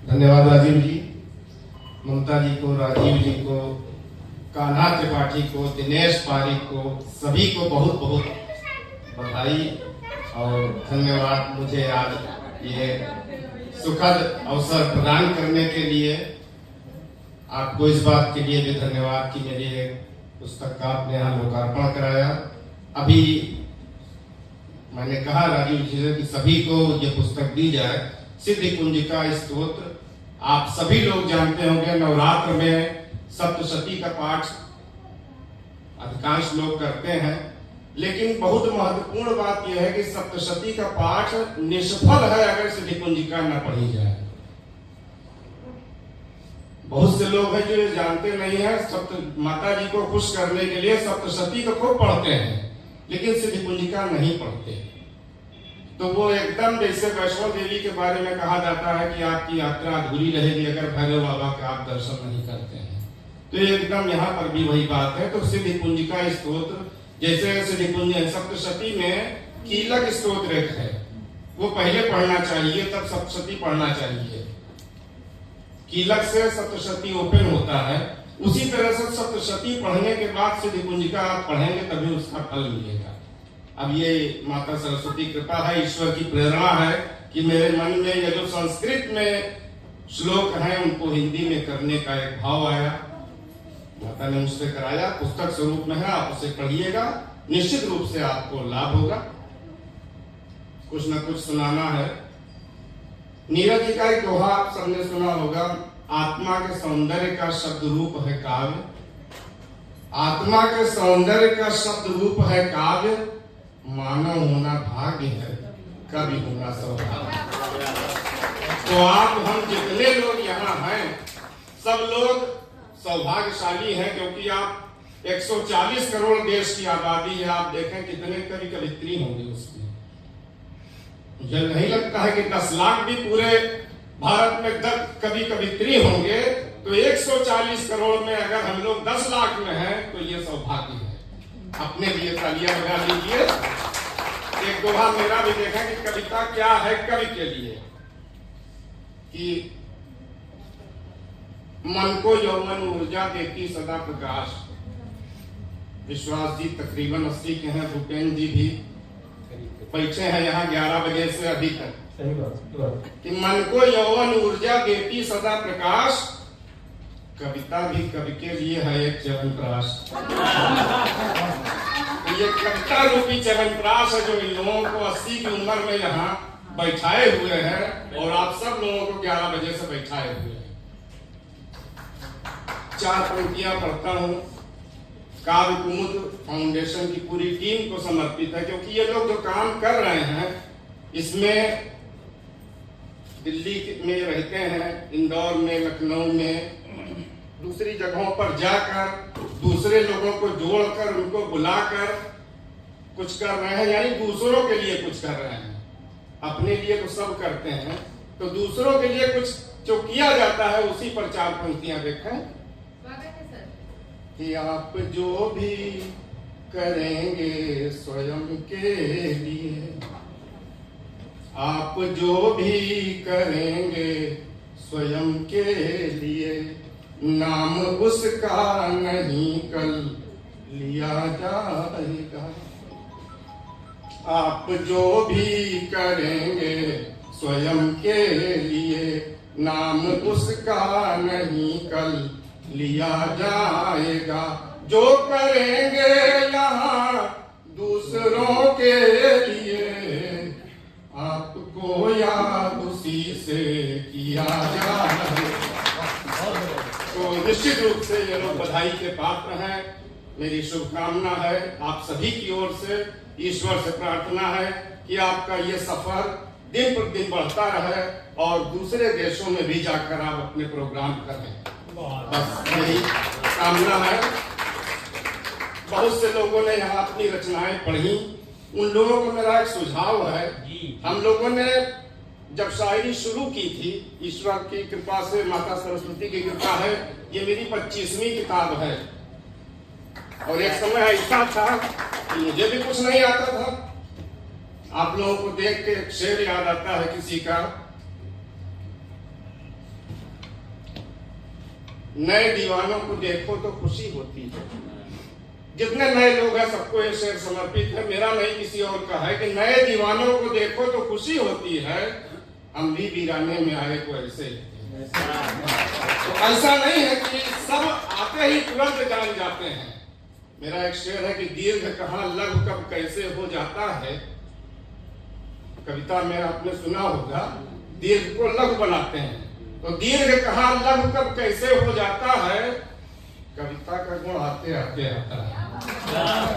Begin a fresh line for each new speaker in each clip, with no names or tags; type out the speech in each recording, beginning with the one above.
धन्यवाद राजीव जी, ममता जी को, राजीव जी को, कान्हा त्रिपाठी को, दिनेश पारिक को, सभी को बहुत बहुत बधाई और धन्यवाद। मुझे आज ये सुखद अवसर प्रदान करने के लिए आपको इस बात के लिए भी धन्यवाद कि मेरी पुस्तक का आपने यहाँ लोकार्पण कराया। अभी मैंने कहा राजीव जी से कि सभी को ये पुस्तक दी जाए, सिद्धि कुंजिका स्तोत्र। आप सभी लोग जानते होंगे नवरात्र में सप्तशती का पाठ अधिकांश लोग करते हैं, लेकिन बहुत महत्वपूर्ण बात यह है कि सप्तशती का पाठ निष्फल है अगर सिद्धि कुंजिका न पढ़ी जाए। बहुत से लोग हैं जो ये जानते नहीं है, सप्त माता जी को खुश करने के लिए सप्तशती को खूब पढ़ते हैं लेकिन सिद्धि कुंजिका नहीं पढ़ते। तो वो एकदम जैसे वैष्णो देवी के बारे में कहा जाता है कि आपकी यात्रा अधूरी रहेगी अगर भैरव बाबा के आप दर्शन नहीं करते हैं। तो एकदम यहाँ पर भी वही बात है। तो सिद्धि कुंजिका स्तोत्र, जैसे सिद्धि कुंजिका सप्तशती में कीलक स्तोत्र एक है, वो पहले पढ़ना चाहिए, तब सप्तशती पढ़ना चाहिए। कीलक से सप्तशती ओपन होता है। उसी तरह से सप्तशती पढ़ने के बाद सिद्धि कुंजिका आप पढ़ेंगे तभी उसका फल मिलेगा। अब ये माता सरस्वती कृपा है, ईश्वर की प्रेरणा है कि मेरे मन में ये जो संस्कृत में श्लोक हैं उनको हिंदी में करने का एक भाव आया। माता ने मुझसे कराया, पुस्तक स्वरूप में है, आप उसे पढ़िएगा, निश्चित रूप से आपको लाभ होगा। कुछ न कुछ सुनाना है। नीरज जी का एक दोहा आप सबने सुना होगा, आत्मा के सौंदर्य का शब्द रूप है काव्य। आत्मा के सौंदर्य का शब्द रूप है काव्य, मानव होना भाग्य है, कवि होना सौभाग्य। तो आप हम जितने लोग यहाँ हैं सब लोग सौभाग्यशाली हैं, क्योंकि आप 140 करोड़ देश की आबादी है। आप देखें कितने कवि कवित्री होंगे उसमें। मुझे नहीं लगता है कि 10 लाख भी पूरे भारत में 10 कवि कवित्री होंगे, तो 140 करोड़ में अगर हम लोग 10 लाख में हैं तो ये सौभाग्य है। अपने लिए तालियां बजा लीजिए। एक दोहा मेरा भी देखा कि कविता क्या है कवि के लिए, कि मन को यौवन ऊर्जा देती सदा प्रकाश। विश्वास जी तकरीबन 80 के हैं, भूपेंद्र जी भी बैठे हैं यहाँ 11 बजे से अभी तक। कि मन को यौवन ऊर्जा देती सदा प्रकाश, कविता भी कवि के लिए है एक च्यवनप्राश। ये कविता रूपी च्यवनप्राश है जो इन लोगों को 80 की उम्र में यहाँ बैठाए हुए हैं और आप सब लोगों को 11 बजे से बैठाए हुए हैं। 4 पंक्तियां पढ़ता हूँ। काव्य कुमुद फाउंडेशन की पूरी टीम को समर्पित है, क्योंकि ये लोग जो काम कर रहे हैं इसमें दिल्ली में रहते हैं, इंदौर में, लखनऊ में, दूसरी जगहों पर जाकर दूसरे लोगों को जोड़कर उनको बुलाकर कुछ कर रहे हैं, यानी दूसरों के लिए कुछ कर रहे हैं। अपने लिए तो सब करते हैं, तो दूसरों के लिए कुछ जो किया जाता है उसी पर 4 पंक्तियां देखें कि आप जो भी करेंगे स्वयं के लिए, आप जो भी करेंगे स्वयं के लिए, नाम उसका नहीं कल लिया जाएगा। आप जो भी करेंगे स्वयं के लिए, नाम उसका नहीं कल लिया जाएगा। जो करेंगे यहाँ दूसरों के लिए, आपको याद उसी से किया जाएगा। तो निश्चित रूप से ये लोग बधाई के पात्र हैं। मेरी शुभकामना है आप सभी की ओर से, ईश्वर से प्रार्थना है कि आपका ये सफर दिन प्रतिदिन बढ़ता रहे और दूसरे देशों में भी जाकर आप अपने प्रोग्राम करें। बस यही कामना है। बहुत से लोगों ने यहाँ अपनी रचनाएं पढ़ी। उन लोगों को मेरा एक सुझाव है, हम लोगों ने जब शायरी शुरू की थी, ईश्वर की कृपा से, माता सरस्वती की कृपा है, ये मेरी 25वीं किताब है। और एक समय ऐसा था कि मुझे भी कुछ नहीं आता था। आप लोगों को देख के एक शेर याद आता है किसी का, नए दीवानों को देखो तो खुशी होती है। जितने नए लोग हैं सबको ये शेर समर्पित है, मेरा नहीं किसी और का है कि नए दीवानों को देखो तो खुशी होती है, हम भी वीराने में आए तो ऐसे। तो ऐसा नहीं है कि सब आते ही तुरंत जान जाते हैं। मेरा एक शेर है कि दीर्घ कहाँ लघु कब कैसे हो जाता है। कविता में आपने सुना होगा दीर्घ को लघु बनाते हैं, तो दीर्घ कहाँ लघु कब कैसे हो जाता है, कविता का गुण आते आते आता है।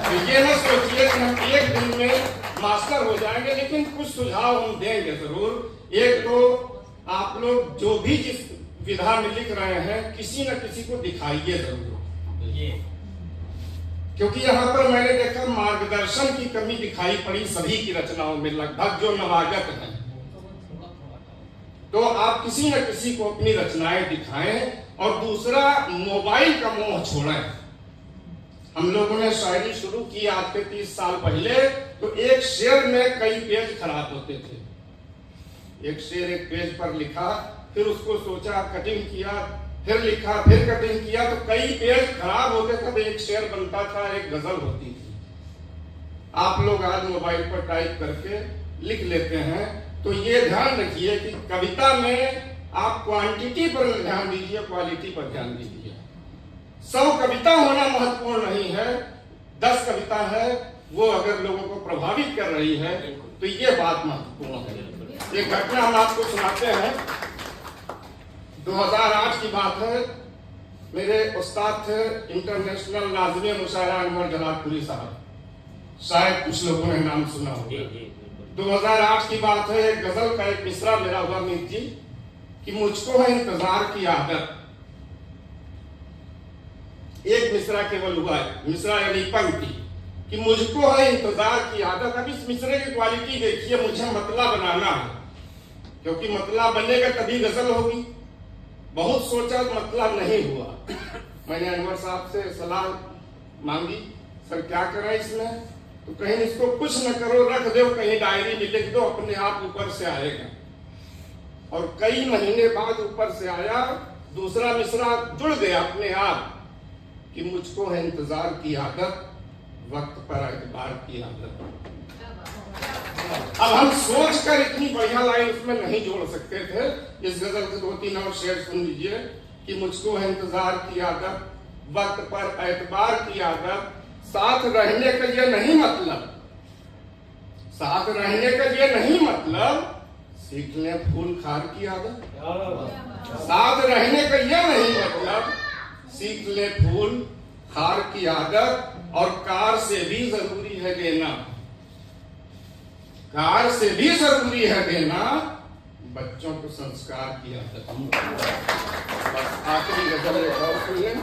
तो ये न सोचिए कि हम एक दिन में मास्टर हो जाएंगे, लेकिन कुछ सुझाव हम देंगे जरूर। एक तो आप लोग जो भी जिस विधा में लिख रहे हैं किसी न किसी को दिखाइए जरूर, क्योंकि यहाँ पर मैंने देखा मार्गदर्शन की कमी दिखाई पड़ी सभी की रचनाओं में, लगभग जो नवागत हैं। तो आप किसी न किसी को अपनी रचनाएं दिखाएं, और दूसरा मोबाइल का मोह छोड़ें। हम लोगों ने शायरी शुरू की आज से 30 साल पहले, तो एक शेर में कई पेज खराब होते थे। एक शेर एक पेज पर लिखा, फिर उसको सोचा, कटिंग किया, फिर लिखा, फिर कटिंग किया, तो कई पेज खराब होते तब एक शेर बनता था, एक गजल होती थी। आप लोग आज मोबाइल पर टाइप करके लिख लेते हैं। तो ये ध्यान रखिए कि कविता में आप क्वांटिटी पर ध्यान दीजिए, क्वालिटी पर ध्यान दीजिए। 100 कविता होना महत्वपूर्ण नहीं है, 10 कविता है वो अगर लोगों को प्रभावित कर रही है तो ये बात महत्वपूर्ण है। एक घटना हम आपको सुनाते हैं। 2008 की बात है। मेरे उस्ताद थे इंटरनेशनल नाज़िम मुशायरा अनवर जलालपुरी साहब, शायद कुछ लोगों ने नाम सुना होगा। 2008 की बात है। एक गजल का एक मिसरा मेरा हुआ मीत जी कि मुझको है इंतजार की आदत। एक मिसरा केवल हुआ है, मिसरा यानी पंक्ति कि मुझको है इंतजार की आदत। अब इस मिसरे की क्वालिटी देखिए, मुझे मतला बनाना है, क्योंकि मतला बनेगा तभी गजल होगी। बहुत सोचा, मतला नहीं हुआ। मैंने अनवर साहब से सलाह मांगी, सर क्या करें इसमें? तो कहीं इसको कुछ न करो, रख दो कहीं डायरी में लिख दो, अपने आप ऊपर से आएगा। और कई महीने बाद ऊपर से आया, दूसरा मिसरा जुड़ गया अपने आप कि मुझको है इंतजार की आदत, वक्त पर एतबार की आदत। अब हम सोच कर इतनी बढ़िया लाइन उसमें नहीं जोड़ सकते थे। इस गजल के 2-3 और शेर सुन लीजिए कि मुझको है इंतजार की आदत, वक्त पर एतबार की आदत, साथ रहने का ये नहीं मतलब, साथ रहने का ये नहीं मतलब, सीख ले फूल खार की आदत। साथ रहने का ये नहीं मतलब, सीख ले फूल खार की आदत। और कार से भी जरूरी है देना, कार से भी जरूरी है देना, बच्चों को संस्कार की आदत। आखिरी गजल एक और सुन लें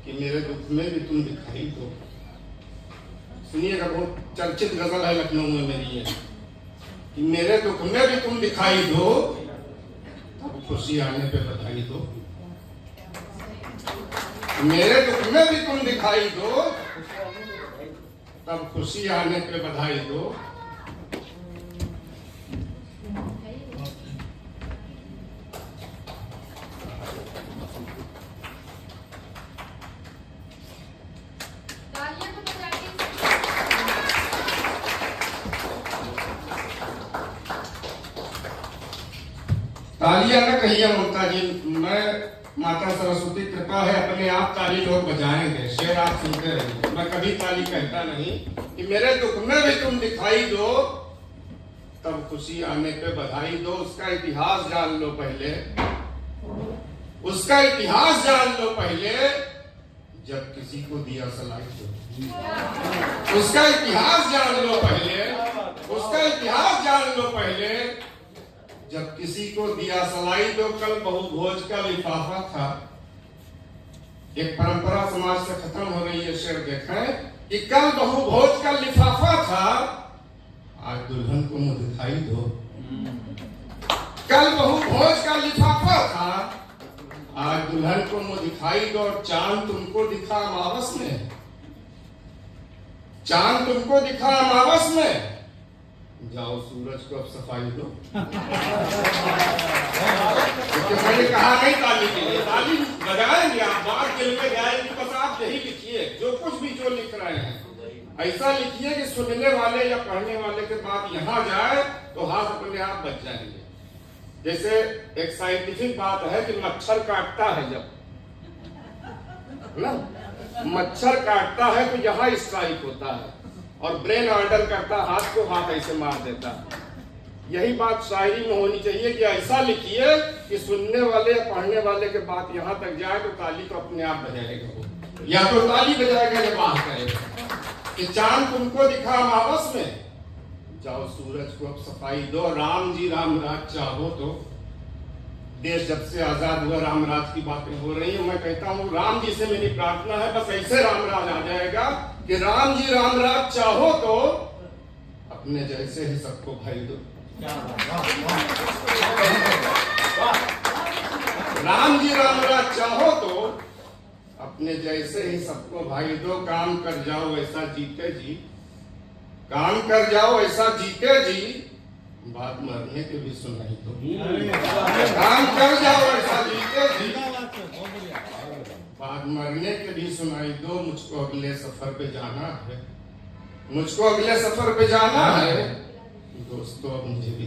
कि मेरे दुख में भी तुम दिखाई दो। सुनिएगा, बहुत चर्चित गजल है लखनऊ में मेरी, है कि मेरे दुख में भी तुम दिखाई दो, तब खुशी आने पे बधाई दो। मेरे दुख में भी तुम दिखाई दो, तब खुशी आने पे बधाई दो। तालियां न कहिए ममता जी, मैं माता सरस्वती कृपा है, अपने आप ताली लोग बजाएंगे। शेर आप सुनते रहिए, मैं कभी ताली कहता नहीं। कि मेरे दुख में भी तुम दिखाई दो, तब खुशी आने पे बधाई दो। उसका इतिहास जान लो पहले, उसका इतिहास जान लो पहले, जब किसी को दिया सलाई दो। उसका इतिहास जान लो पहले, उसका इतिहास जान लो पहले, जब किसी को दिया सलाई दो। कल बहु भोज का लिफाफा था। एक परंपरा समाज से खत्म हो रही है। शेर देखें कि कल बहु भोज का लिफाफा था, आज दुल्हन को मुंह दिखाई दो। कल बहु भोज का लिफाफा था, आज दुल्हन को मुंह दिखाई दो। और चांद तुमको दिखा अमावस में, चांद तुमको दिखा अमावस में, जाओ सूरज को अब सफाई दो। क्योंकि मैं मैंने कहा नहीं ताली के लिए, ताली बजाएंगे आप, बात दिल में जाएंगे, बस आप यही लिखिए जो कुछ भी जो लिख रहे हैं ऐसा लिखिए कि सुनने वाले या पढ़ने वाले के बात यहाँ जाए तो हाथ अपने आप बच जाएंगे। जैसे एक साइंटिफिक बात है कि मच्छर काटता है, जब ना मच्छर काटता है तो यहाँ स्ट्राइक होता है और ब्रेन ऑर्डर करता है, हाथ को हाथ ऐसे मार देता है। यही बात शायरी में होनी चाहिए कि ऐसा लिखिए कि सुनने वाले या पढ़ने वाले के बात यहाँ तक जाए तो ताली तो अपने आप बजाएगा वो, या तो ताली बजाएगा या बात करेगा कि चांद तुमको दिखा अमावस में, जाओ सूरज को अब सफाई दो। राम जी राम राज चाहो तो, देश जब से आजाद हुआ राम राज की बातें हो रही है। मैं कहता हूँ राम जी से मेरी प्रार्थना है बस ऐसे राम राज आ जाएगा कि राम जी राम राज चाहो तो अपने जैसे ही सबको भाई दो। राम जी राम राज चाहो तो अपने जैसे ही सबको भाई दो। काम कर जाओ ऐसा जीते जी, काम कर जाओ ऐसा जीते जी, बात मरने के भी सुनाई दो। काम कर जाओ ऐसा जीते जी, बात मरने के भी सुनाई दो। मुझको अगले सफर पे जाना है, मुझको अगले सफर पे जाना है दोस्तों, अब मुझे भी